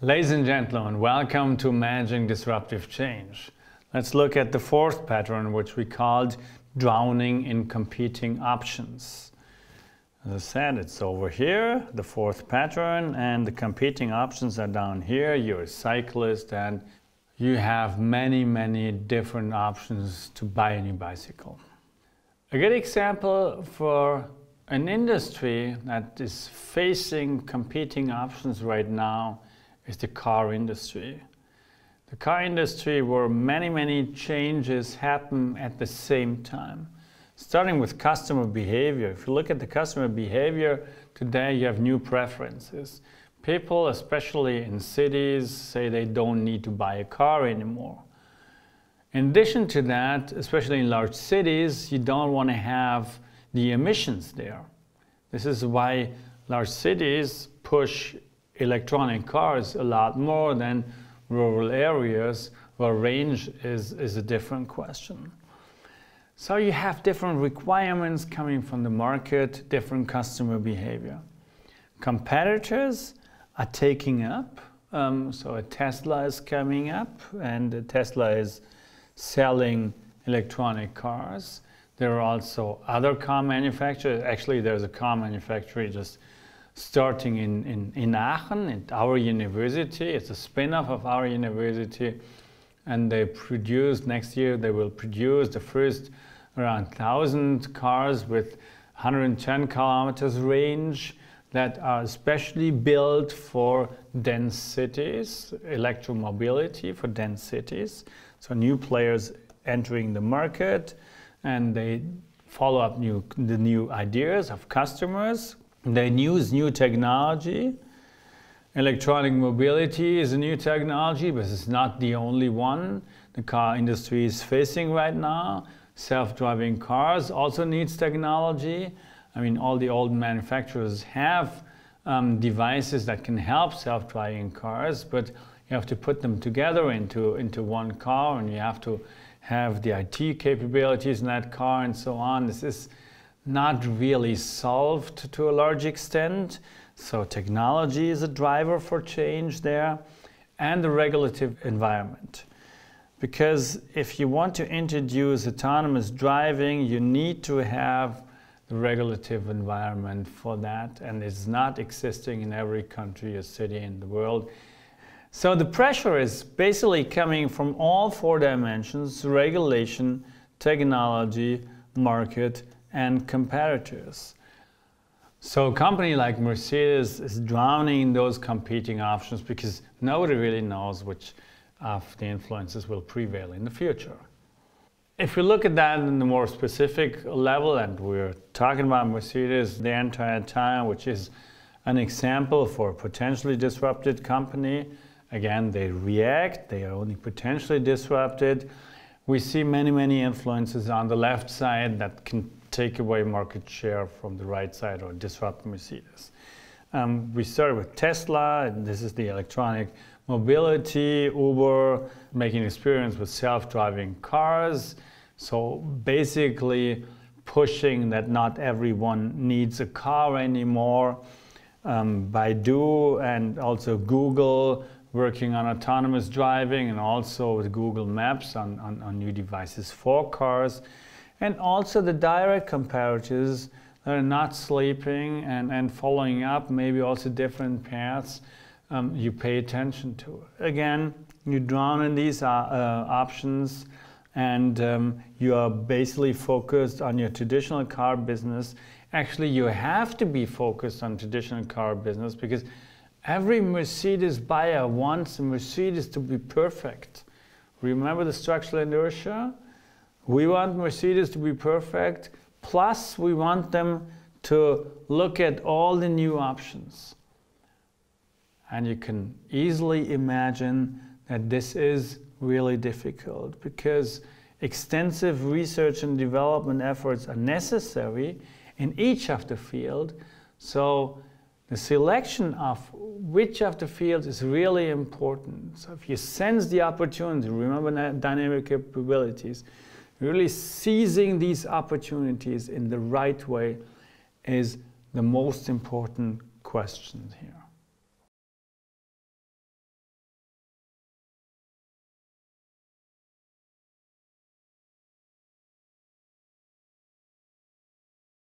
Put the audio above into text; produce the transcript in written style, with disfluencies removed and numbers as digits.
Ladies and gentlemen, welcome to Managing Disruptive Change. Let's look at the fourth pattern, which we called drowning in competing options. As I said, it's over here, the fourth pattern, and the competing options are down here. You're a cyclist and you have many different options to buy a new bicycle. A good example for an industry that is facing competing options right now is the car industry. The car industry where many changes happen at the same time. Starting with customer behavior. If you look at the customer behavior today, you have new preferences. People, especially in cities, say they don't need to buy a car anymore. In addition to that, especially in large cities, you don't want to have the emissions there. This is why large cities push electronic cars a lot more than rural areas where range is a different question. So you have different requirements coming from the market, different customer behavior. Competitors are taking up, so a Tesla is coming up and a Tesla is selling electronic cars. There are also other car manufacturers. Actually, there's a car manufacturer just starting in Aachen at our university. It's a spin-off of our university, and they produce, next year they will produce the first around 1,000 cars with 110 kilometers range that are especially built for dense cities, electromobility for dense cities. So new players entering the market, and they follow up the new ideas of customers. They use new technology. Electronic mobility is a new technology, but it's not the only one the car industry is facing right now. Self-driving cars also needs technology. I mean, all the old manufacturers have devices that can help self-driving cars, but you have to put them together into one car, and you have to have the IT capabilities in that car and so on. This is not really solved to a large extent. So technology is a driver for change there, and the regulative environment. Because if you want to introduce autonomous driving, you need to have the regulative environment for that, and it's not existing in every country or city in the world. So the pressure is basically coming from all four dimensions: regulation, technology, market, and competitors. So a company like Mercedes is drowning in those competing options because nobody really knows which of the influences will prevail in the future. If we look at that in the more specific level, and we're talking about Mercedes the entire time, which is an example for a potentially disrupted company. Again, they react, they are only potentially disrupted. We see many influences on the left side that can take away market share from the right side or disrupt Mercedes. We started with Tesla, and this is the electronic mobility. Uber making experience with self-driving cars. So basically pushing that not everyone needs a car anymore. Baidu and also Google working on autonomous driving, and also with Google Maps on new devices for cars. And also the direct competitors that are not sleeping and following up, maybe also different paths you pay attention to. Again, you drown in these options, and you are basically focused on your traditional car business. Actually, you have to be focused on traditional car business because every Mercedes buyer wants a Mercedes to be perfect. Remember the structural inertia? We want Mercedes to be perfect, plus we want them to look at all the new options. And you can easily imagine that this is really difficult because extensive research and development efforts are necessary in each of the field. So the selection of which of the fields is really important. So if you sense the opportunity, remember dynamic capabilities, really seizing these opportunities in the right way is the most important question here.